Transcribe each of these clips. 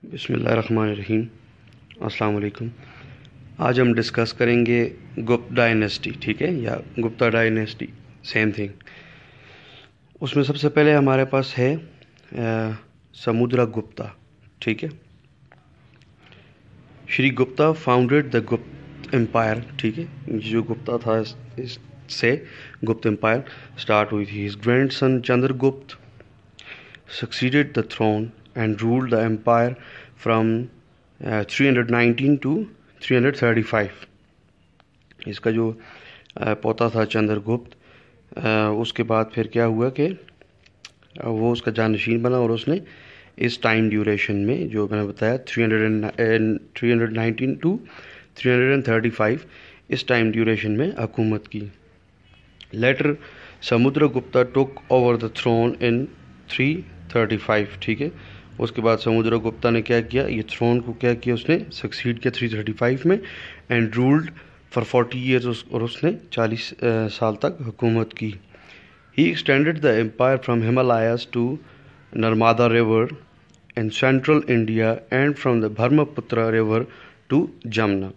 बिस्मिल्लाहिर्रहमानिर्रहीम। अस्सलाम वालेकुम। आज हम डिस्कस करेंगे गुप्त डायनेस्टी, ठीक है, या गुप्ता डायनेस्टी, सेम थिंग। उसमें सबसे पहले हमारे पास है समुद्रगुप्ता, ठीक है। Shri Gupta founded the Gupta empire, ठीक है। जो गुप्ता था इससे गुप्त एम्पायर स्टार्ट हुई थी। His grandson Chandragupta succeeded the throne and ruled the empire from 319 to 335। इसका जो पोता था चंद्रगुप्त, उसके बाद फिर क्या हुआ कि वो उसका जानशीन बना और उसने इस टाइम ड्यूरेशन में जो मैंने बताया 319 टू 335 इस टाइम ड्यूरेशन में हुकूमत की। Later Samudragupta took over the throne in 335, ठीक है। उसके बाद समुद्रगुप्ता ने क्या किया, ये थ्रोन को क्या किया, उसने सक्सीड किया 335 में एंड रूल्ड फॉर 40 ईयर्स, और उसने 40 साल तक हुकूमत की। He extended the empire from Himalayas to Narmada river in central India and from the Brahmaputra river to Jamuna.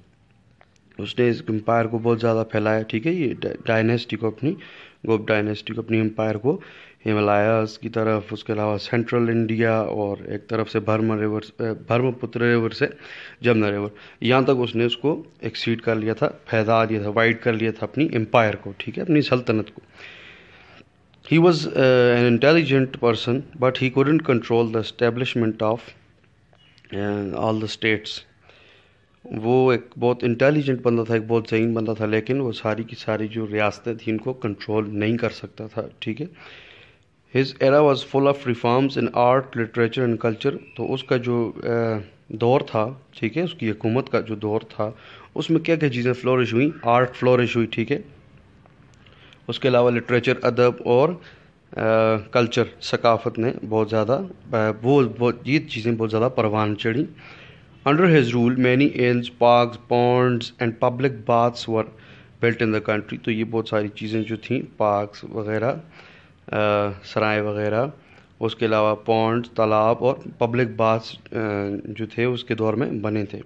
उसने इस एम्पायर को बहुत ज़्यादा फैलाया, ठीक है। ये डायनेस्टी को, अपनी गुप्त डायनेस्टी को, अपनी एम्पायर को हिमालयाज़ की तरफ, उसके अलावा सेंट्रल इंडिया और एक तरफ से ब्रह्मपुत्र रिवर से जमुना रिवर, यहाँ तक उसने उसको एक्सीड कर लिया था, फैला दिया था, वाइड कर लिया था अपनी एम्पायर को, ठीक है, अपनी सल्तनत को। He was an intelligent person but he couldn't control the establishment of all the states. वो एक बहुत इंटेलिजेंट बंदा था, एक बहुत ज़हीन बंदा था, लेकिन वो सारी की सारी जो रियासतें थी उनको कंट्रोल नहीं कर सकता था, ठीक है। His era was full of reforms in art, literature and culture. तो उसका जो दौर था, ठीक है, उसकी हुकूमत का जो दौर था, उसमें क्या क्या चीज़ें फ्लोरिश हुई। आर्ट फ्लोरिश हुई, ठीक है। उसके अलावा लिटरेचर, अदब और कल्चर, सकाफ़त ने बहुत ज़्यादा ये चीज़ें बहुत ज़्यादा परवान चढ़ी। Under his rule, many inns, parks, ponds and public baths were built in the country। तो ये बहुत सारी चीज़ें जो थी, पार्क्स वगैरह, सराय वगैरह, उसके अलावा पॉन्ड्स, तालाब और पब्लिक बाथ्स जो थे उसके दौर में बने थे।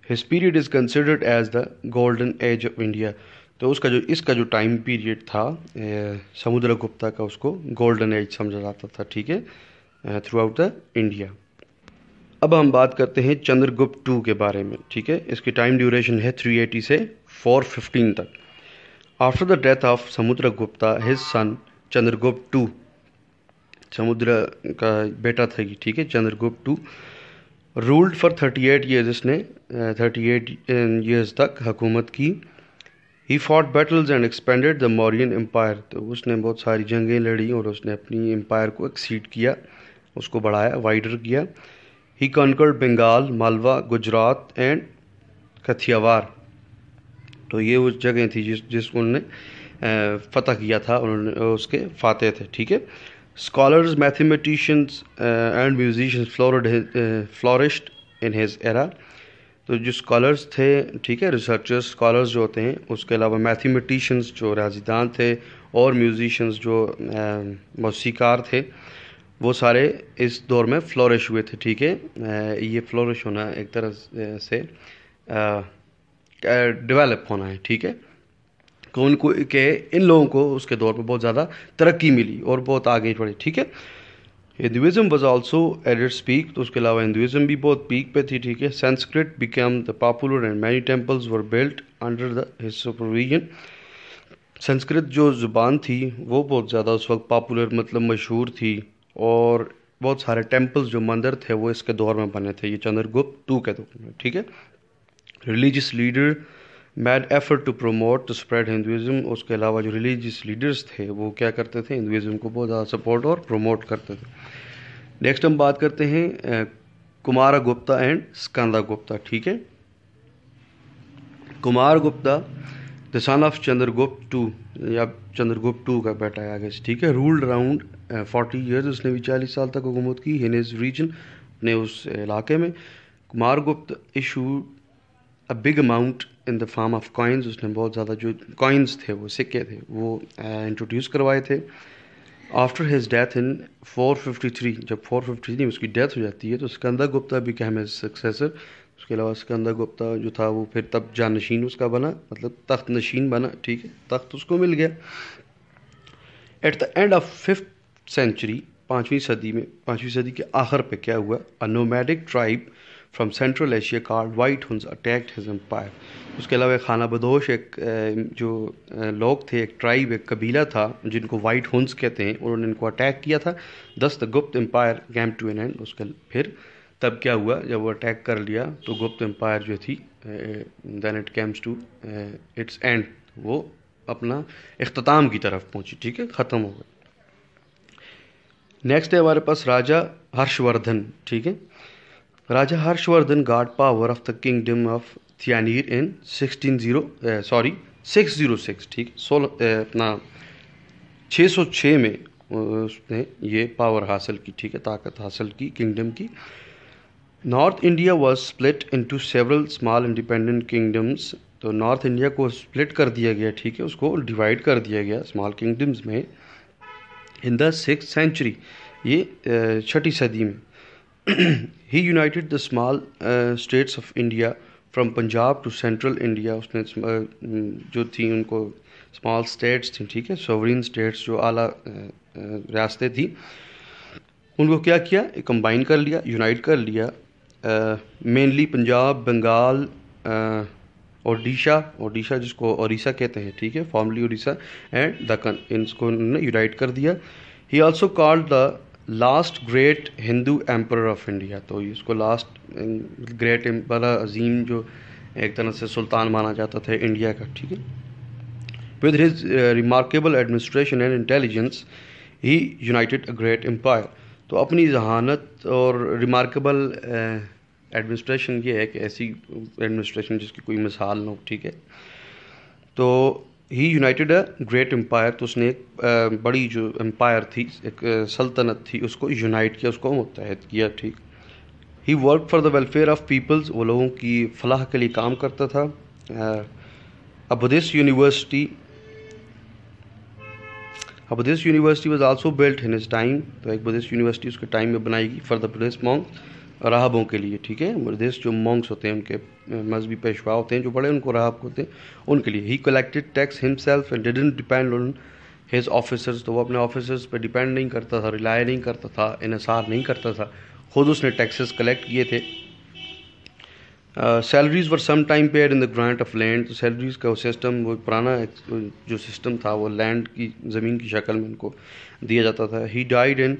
His period is considered as the golden age of India। तो इसका जो टाइम पीरियड था समुद्रगुप्ता का, उसको गोल्डन एज समझा जाता था, ठीक है, थ्रू आउट द इंडिया। अब हम बात करते हैं चंद्रगुप्त टू के बारे में, ठीक है। इसकी टाइम ड्यूरेशन है 380 से 415 तक। After the death of Samudragupta his son Chandragupta two, Samudra का बेटा था ये, ठीक है, Chandragupta two ruled for 38 years. इसने 38 ईयर्स तक हुकूमत की। He fought battles and expanded the Mauryan empire. तो उसने बहुत सारी जंगें लड़ी और उसने अपनी एम्पायर को एक्सीड किया, उसको बढ़ाया, वाइडर किया। He conquered Bengal, Malwa, Gujarat and Kathiawar. तो ये उस जगह थी जिसको उन्होंने फतह किया था, उन्होंने उसके फाते थे, ठीक है। Scholars, mathematicians and musicians flourished in his era. तो जो स्कॉलर्स थे, ठीक है, रिसर्चर्स, स्कॉलर्स जो होते हैं, उसके अलावा मैथमेटिशियंस जो रियाज़ीदान थे और म्यूजिशियंस जो मौसीकार थे, वो सारे इस दौर में फ्लोरिश हुए थे, ठीक है। ये फ्लोरिश होना एक तरह से डेवलप होना है, ठीक है, कि उनको के इन लोगों को उसके दौर में बहुत ज़्यादा तरक्की मिली और बहुत आगे बढ़े, ठीक है। Hinduism was also at its peak. तो उसके अलावा हिंदुइज़्म भी बहुत पीक पे थी, ठीक है। Sanskrit become the popular and many temples were built under the his supervision. Sanskrit जो ज़ुबान थी वो बहुत ज़्यादा उस वक्त पॉपुलर, मतलब मशहूर थी, और बहुत सारे टेम्पल्स जो मंदिर थे वो इसके दौर में बने थे, ये चंद्रगुप्त टू के दौर में, ठीक है। Religious leader made effort to promote to spread Hinduism. उसके अलावा जो रिलीजियस लीडर्स थे वो क्या करते थे, हिंदुइज़्म को बहुत ज़्यादा सपोर्ट और प्रमोट करते थे। नेक्स्ट हम बात करते हैं कुमारगुप्ता एंड स्कंदगुप्ता, ठीक है। Kumaragupta the son of Chandragupta two, या चंद्रगुप्त टू का बेटा है आगे से, ठीक है। Ruled around 40 years. उसने भी 40 साल तक हुकूमत की इन हिज रीजन, अपने उस इलाके में। Kumaragupta issued a big amount in the form of coins. उसने बहुत ज़्यादा जो कॉइन्स थे, वो सिक्के थे, वो इंट्रोड्यूस करवाए थे। आफ्टर हिज डेथ इन 453, जब 453 में उसकी डेथ हो जाती है तो Iskander Gupta became his successor. उसके अलावा स्कंदर गुप्ता जो था वो फिर तब जानशीन उसका बना, मतलब तख्त नशीन बना, ठीक है, तख्त उसको मिल गया। At the end of 5th century, 5वीं सदी के आखिर पे क्या हुआ, a nomadic tribe from central Asia called white Huns attacked his empire. उसके अलावा खाना बदोश एक जो लोग थे, एक ट्राइब, एक कबीला था जिनको वाइट हुंस कहते हैं, उन्होंने इनको अटैक किया था। Thus the Gupta empire came to an end. उसके फिर तब क्या हुआ, जब वो अटैक कर लिया तो गुप्त एम्पायर जो थी then it came to its end, वो अपना इख्तिताम की तरफ पहुंची, ठीक है, ख़त्म हो गई। नेक्स्ट है हमारे पास राजा हर्षवर्धन, ठीक है। Raja Harshavardhana got power of the kingdom of Thanesar in 606, ठीक, 606 में उसने ये पावर हासिल की, ठीक है, ताकत हासिल की किंगडम की। North India was split into several small independent kingdoms. तो नॉर्थ इंडिया को स्प्लिट कर दिया गया, ठीक है, उसको डिवाइड कर दिया गया स्मॉल किंगडम्स में। इन द 6th सेंचुरी, ये 6ठी सदी में, he united the small states of India from Punjab to central India. उसने जो थी उनको स्मॉल स्टेट्स थी, ठीक है, सोवरेन स्टेट्स जो आला रियासतें थी, उनको क्या किया, कंबाइन कर लिया, यूनाइट कर लिया। मेनली पंजाब, बंगाल, ओडिशा जिसको ओडिशा कहते हैं, ठीक है, फॉर्मली ओडिशा, एंड दक्कन, इनको उन्होंने यूनाइट कर दिया। He also called the last great Hindu emperor of India. तो इसको लास्ट ग्रेट बड़ा अजीम जो एक तरह से सुल्तान माना जाता था इंडिया का, ठीक है। With his remarkable administration and intelligence he united a great empire. तो अपनी जहानत और रिमार्केबल एडमिनिस्ट्रेशन ये है कि ऐसी एडमिनिस्ट्रेशन जिसकी कोई मिसाल ना हो, ठीक है। तो ही यूनाइटेड अ ग्रेट एम्पायर, तो उसने एक बड़ी जो एम्पायर थी, एक सल्तनत थी, उसको यूनाइट किया, उसको मुत्तहद किया, ठीक। He work for the welfare of peoples, वो लोगों की फलाह के लिए काम करता था। A Buddhist university was also built in his time. तो एक बुद्धिस्ट यूनिवर्सिटी उसके टाइम में बनाएगी फॉर द बुद्धिस्ट मॉन्क्स, राहबों के लिए, ठीक है, बुद्धिस्ट जो मॉन्क्स होते हैं, उनके मजहबी पेशवा होते हैं जो बड़े, उनको राहब होते हैं, उनके लिए। ही collected tax himself and didn't depend on his officers. तो वो अपने ऑफिसर्स पे डिपेंड नहीं करता था, रिलाय नहीं करता था, इन्हिसार नहीं करता था, खुद उसने टैक्सेस कलेक्ट किए थे। Salaries were some time paid in the grant of land. तो सैलरीज का वो सिस्टम, वो पुराना जो सिस्टम था, वो लैंड की, ज़मीन की शक्ल में उनको दिया जाता था। ही डाइड इन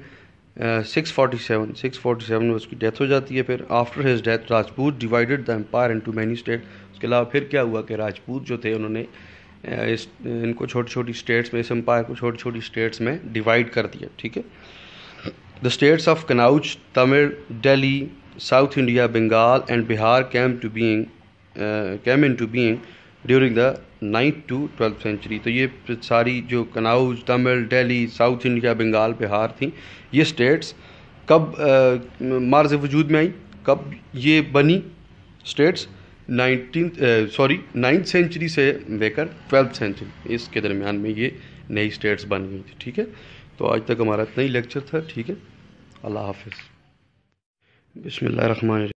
647 में उसकी डेथ हो जाती है। फिर after his death Rajput divided the empire into many state. उसके अलावा फिर क्या हुआ कि राजपूत जो थे उन्होंने इनको छोटी छोटी स्टेट्स में, इस एम्पायर को छोटी छोटी स्टेट्स में डिवाइड कर दिया, ठीक है। The states of Kannauj, Tamil, Delhi, south India, Bengal and Bihar came into being during the 9th to 12th century. तो ये सारी जो कनौज, तमिल, दिल्ली, साउथ इंडिया, बंगाल, बिहार थी, ये स्टेट्स कब मार्ज़ वजूद में आई, कब ये बनी स्टेट्स, 9th सेंचुरी से लेकर 12th सेंचुरी, इसके दरमियान में ये नई स्टेट्स बन गई थी, ठीक है। तो आज तक हमारा इतना ही लेक्चर था, ठीक है। अल्लाह हाफिज़। बिस्मिल्लाहिर्रहमानिर्रहीम।